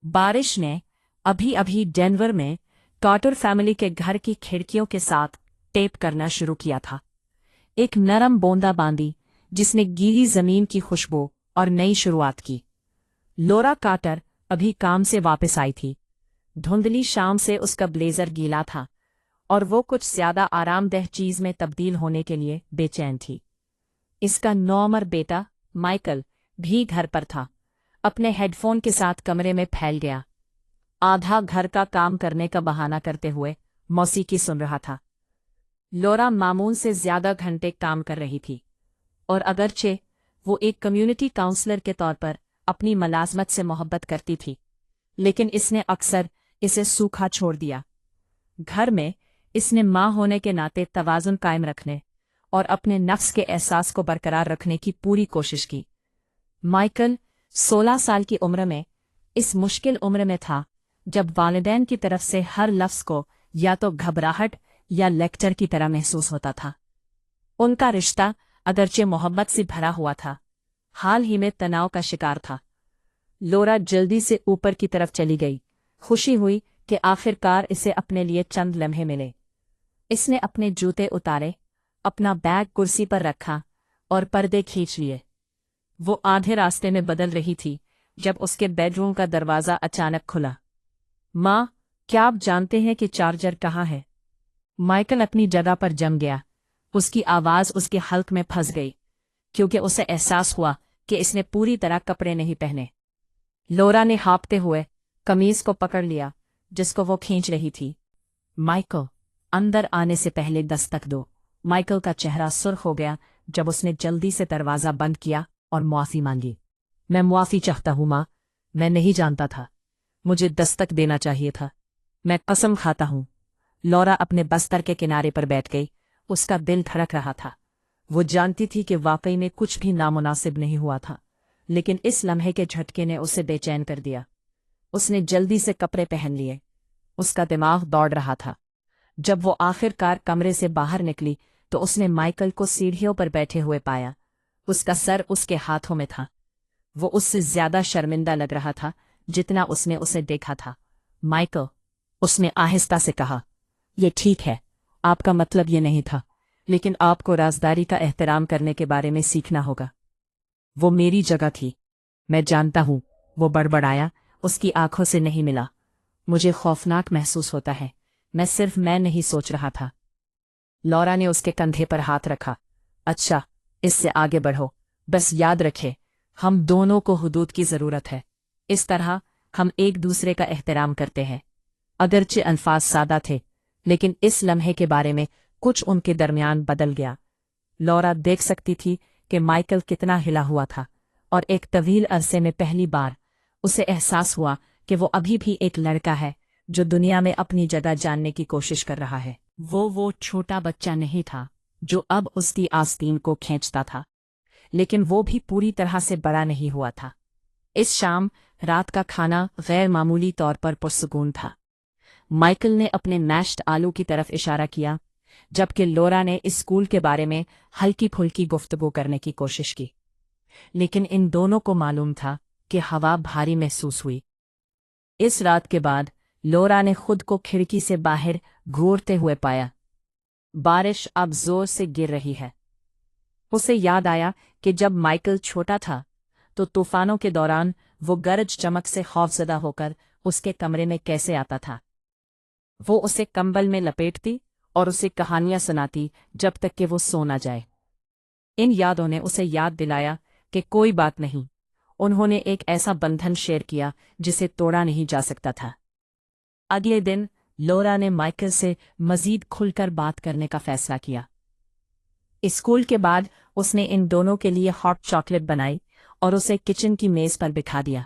बारिश ने अभी अभी डेनवर में कार्टर फैमिली के घर की खिड़कियों के साथ टेप करना शुरू किया था। एक नरम बूंदाबांदी जिसने गीली जमीन की खुशबू और नई शुरुआत की। लोरा कार्टर अभी काम से वापस आई थी। धुंधली शाम से उसका ब्लेजर गीला था और वो कुछ ज्यादा आरामदेह चीज में तब्दील होने के लिए बेचैन थी। इसका नौमर बेटा माइकल भी घर पर था। अपने हेडफोन के साथ कमरे में फैल गया, आधा घर का काम करने का बहाना करते हुए मौसीकी सुन रहा था। लोरा मामूल से ज्यादा घंटे काम कर रही थी और अगरचे वो एक कम्युनिटी काउंसलर के तौर पर अपनी मुलाजमत से मोहब्बत करती थी, लेकिन इसने अक्सर इसे सूखा छोड़ दिया। घर में इसने माँ होने के नाते तवाज़ुन कायम रखने और अपने नफ्स के एहसास को बरकरार रखने की पूरी कोशिश की। माइकल 16 साल की उम्र में इस मुश्किल उम्र में था जब वालिदैन की तरफ से हर लफ्ज़ को या तो घबराहट या लेक्चर की तरह महसूस होता था। उनका रिश्ता अगरचे मोहब्बत से भरा हुआ था, हाल ही में तनाव का शिकार था। लोरा जल्दी से ऊपर की तरफ चली गई। खुशी हुई कि आखिरकार इसे अपने लिए चंद लम्हे मिले। इसने अपने जूते उतारे, अपना बैग कुर्सी पर रखा और पर्दे खींच लिए। वो आधे रास्ते में बदल रही थी जब उसके बेडरूम का दरवाज़ा अचानक खुला। माँ, क्या आप जानते हैं कि चार्जर कहाँ है? माइकल अपनी जगह पर जम गया। उसकी आवाज़ उसके हल्क में फंस गई क्योंकि उसे एहसास हुआ कि इसने पूरी तरह कपड़े नहीं पहने। लोरा ने हाँफते हुए कमीज को पकड़ लिया जिसको वो खींच रही थी। माइकल, अंदर आने से पहले दस्तक दो। माइकल का चेहरा सुर्ख हो गया जब उसने जल्दी से दरवाज़ा बंद किया और मुआफ़ी मांगी। मैं मुआफ़ी चाहता हूँ माँ, मैं नहीं जानता था। मुझे दस्तक देना चाहिए था। मैं कसम खाता हूँ। लौरा अपने बस्तर के किनारे पर बैठ गई। उसका दिल धड़क रहा था। वो जानती थी कि वाकई में कुछ भी नामुनासिब नहीं हुआ था, लेकिन इस लम्हे के झटके ने उसे बेचैन कर दिया। उसने जल्दी से कपड़े पहन लिए। उसका दिमाग दौड़ रहा था। जब वो आखिरकार कमरे से बाहर निकली तो उसने माइकल को सीढ़ियों पर बैठे हुए पाया। उसका सर उसके हाथों में था। वो उससे ज्यादा शर्मिंदा लग रहा था जितना उसने उसे देखा था। माइकल, उसने आहिस्ता से कहा, ये ठीक है, आपका मतलब ये नहीं था, लेकिन आपको राजदारी का एहतराम करने के बारे में सीखना होगा। वो मेरी जगह थी। मैं जानता हूँ, वो बड़बड़ाया। उसकी आंखों से नहीं मिला। मुझे खौफनाक महसूस होता है। मैं नहीं सोच रहा था। लौरा ने उसके कंधे पर हाथ रखा। अच्छा, इससे आगे बढ़ो। बस याद रखे, हम दोनों को हुदूद की जरूरत है। इस तरह हम एक दूसरे का एहतराम करते हैं। अगरचे अल्फाज सादा थे, लेकिन इस लम्हे के बारे में कुछ उनके दरमियान बदल गया। लौरा देख सकती थी कि माइकल कितना हिला हुआ था और एक तवील अरसे में पहली बार उसे एहसास हुआ कि वो अभी भी एक लड़का है जो दुनिया में अपनी जगह जानने की कोशिश कर रहा है। वो छोटा बच्चा नहीं था जो अब उसकी आस्तीन को खींचता था, लेकिन वो भी पूरी तरह से बड़ा नहीं हुआ था। इस शाम रात का खाना गैर मामूली तौर पर पुरसुकून था। माइकल ने अपने मैश्ड आलू की तरफ इशारा किया, जबकि लोरा ने इस स्कूल के बारे में हल्की फुल्की गुफ्तगू करने की कोशिश की। लेकिन इन दोनों को मालूम था कि हवा भारी महसूस हुई। इस रात के बाद लोरा ने खुद को खिड़की से बाहर घूरते हुए पाया। बारिश अब जोर से गिर रही है। उसे याद आया कि जब माइकल छोटा था तो तूफानों के दौरान वो गरज चमक से खौफजदा होकर उसके कमरे में कैसे आता था। वो उसे कंबल में लपेटती और उसे कहानियां सुनाती जब तक कि वो सो न जाए। इन यादों ने उसे याद दिलाया कि कोई बात नहीं, उन्होंने एक ऐसा बंधन शेयर किया जिसे तोड़ा नहीं जा सकता था। अगले दिन लोरा ने माइकल से मजीद खुलकर बात करने का फैसला किया। स्कूल के बाद उसने इन दोनों के लिए हॉट चॉकलेट बनाई और उसे किचन की मेज पर बिठा दिया।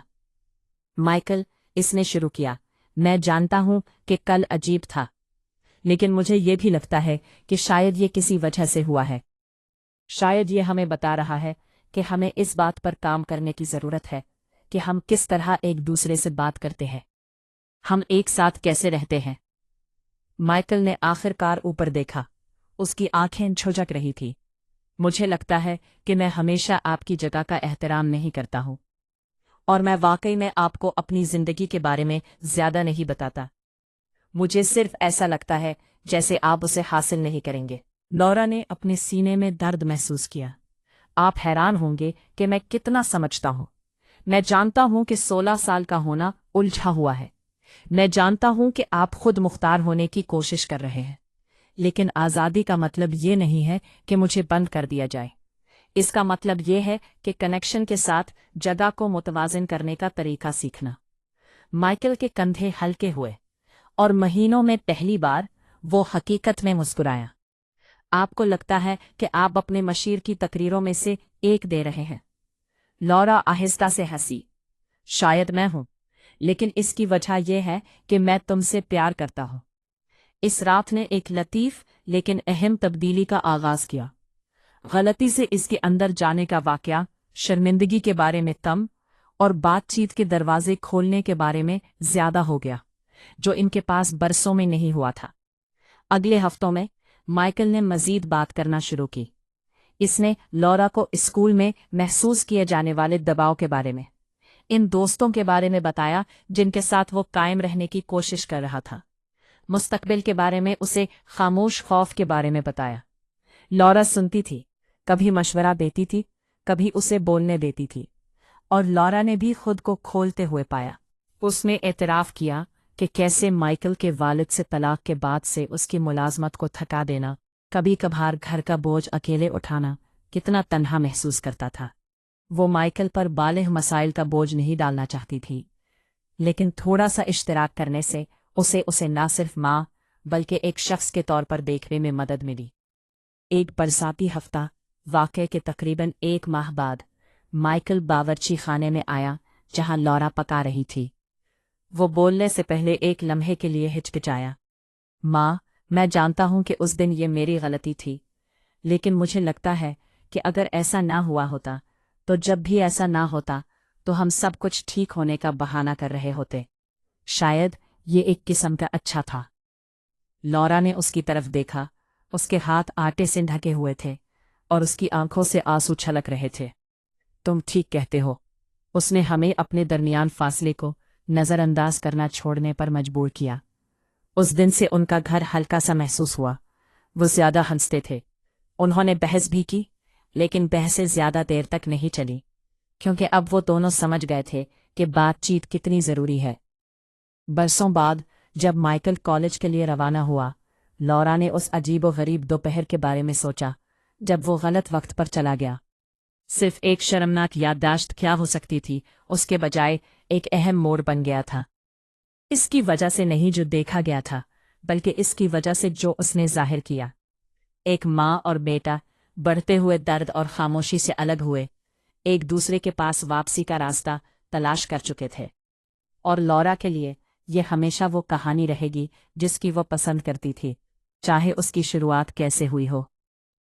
माइकल, इसने शुरू किया, मैं जानता हूं कि कल अजीब था, लेकिन मुझे ये भी लगता है कि शायद ये किसी वजह से हुआ है। शायद ये हमें बता रहा है कि हमें इस बात पर काम करने की जरूरत है कि हम किस तरह एक दूसरे से बात करते हैं, हम एक साथ कैसे रहते हैं। माइकल ने आखिरकार ऊपर देखा। उसकी आंखें झुझक रही थी। मुझे लगता है कि मैं हमेशा आपकी जगह का एहतराम नहीं करता हूं। और मैं वाकई में आपको अपनी जिंदगी के बारे में ज्यादा नहीं बताता। मुझे सिर्फ ऐसा लगता है जैसे आप उसे हासिल नहीं करेंगे। लॉरा ने अपने सीने में दर्द महसूस किया। आप हैरान होंगे कि मैं कितना समझता हूँ। मैं जानता हूँ कि 16 साल का होना उलझा हुआ है। मैं जानता हूँ कि आप खुद मुख्तार होने की कोशिश कर रहे हैं, लेकिन आज़ादी का मतलब ये नहीं है कि मुझे बंद कर दिया जाए। इसका मतलब ये है कि कनेक्शन के साथ जगह को मुतवाज़िन करने का तरीका सीखना। माइकल के कंधे हल्के हुए और महीनों में पहली बार वो हकीकत में मुस्कुराया। आपको लगता है कि आप अपने मशीर की तकरीरों में से एक दे रहे हैं। लॉरा आहिस्ता से हंसी। शायद मैं हूं, लेकिन इसकी वजह यह है कि मैं तुमसे प्यार करता हूं। इस रात ने एक लतीफ लेकिन अहम तब्दीली का आगाज किया। गलती से इसके अंदर जाने का वाकया, शर्मिंदगी के बारे में तम और बातचीत के दरवाजे खोलने के बारे में ज्यादा हो गया, जो इनके पास बरसों में नहीं हुआ था। अगले हफ्तों में माइकल ने मजीद बात करना शुरू की। इसने लॉरा को स्कूल में महसूस किए जाने वाले दबाव के बारे में, इन दोस्तों के बारे में बताया जिनके साथ वो कायम रहने की कोशिश कर रहा था। मुस्तकबिल के बारे में उसे खामोश खौफ के बारे में बताया। लॉरा सुनती थी, कभी मशवरा देती थी, कभी उसे बोलने देती थी, और लॉरा ने भी खुद को खोलते हुए पाया। उसने एतराफ़ किया कि कैसे माइकल के वालिद से तलाक के बाद से उसकी मुलाजमत को थका देना, कभी कभार घर का बोझ अकेले उठाना, कितना तन्हा महसूस करता था। वो माइकल पर बालिग़ मसाइल का बोझ नहीं डालना चाहती थी, लेकिन थोड़ा सा इश्तराक करने से उसे ना सिर्फ माँ बल्कि एक शख्स के तौर पर देखने में मदद मिली। एक बरसाती हफ्ता, वाक़े के तकरीबन 1 माह बाद, माइकल बावर्ची खाने में आया जहां लॉरा पका रही थी। वो बोलने से पहले एक लम्हे के लिए हिचकिचाया। माँ, मैं जानता हूं कि उस दिन ये मेरी गलती थी, लेकिन मुझे लगता है कि अगर ऐसा ना हुआ होता, तो जब भी ऐसा ना होता तो हम सब कुछ ठीक होने का बहाना कर रहे होते। शायद ये एक किस्म का अच्छा था। लॉरा ने उसकी तरफ देखा। उसके हाथ आटे से ढके हुए थे और उसकी आंखों से आंसू छलक रहे थे। तुम ठीक कहते हो। उसने हमें अपने दरमियान फासले को नज़रअंदाज करना छोड़ने पर मजबूर किया। उस दिन से उनका घर हल्का सा महसूस हुआ। वो ज्यादा हंसते थे। उन्होंने बहस भी की, लेकिन बहसें ज्यादा देर तक नहीं चली, क्योंकि अब वो दोनों समझ गए थे कि बातचीत कितनी जरूरी है। बरसों बाद जब माइकल कॉलेज के लिए रवाना हुआ, लॉरा ने उस अजीबो-गरीब दोपहर के बारे में सोचा जब वो गलत वक्त पर चला गया। सिर्फ एक शर्मनाक याददाश्त क्या हो सकती थी, उसके बजाय एक अहम मोड़ बन गया था। इसकी वजह से नहीं जो देखा गया था, बल्कि इसकी वजह से जो उसने जाहिर किया। एक माँ और बेटा बढ़ते हुए दर्द और खामोशी से अलग हुए, एक दूसरे के पास वापसी का रास्ता तलाश कर चुके थे। और लॉरा के लिए ये हमेशा वो कहानी रहेगी जिसकी वो पसंद करती थी, चाहे उसकी शुरुआत कैसे हुई हो।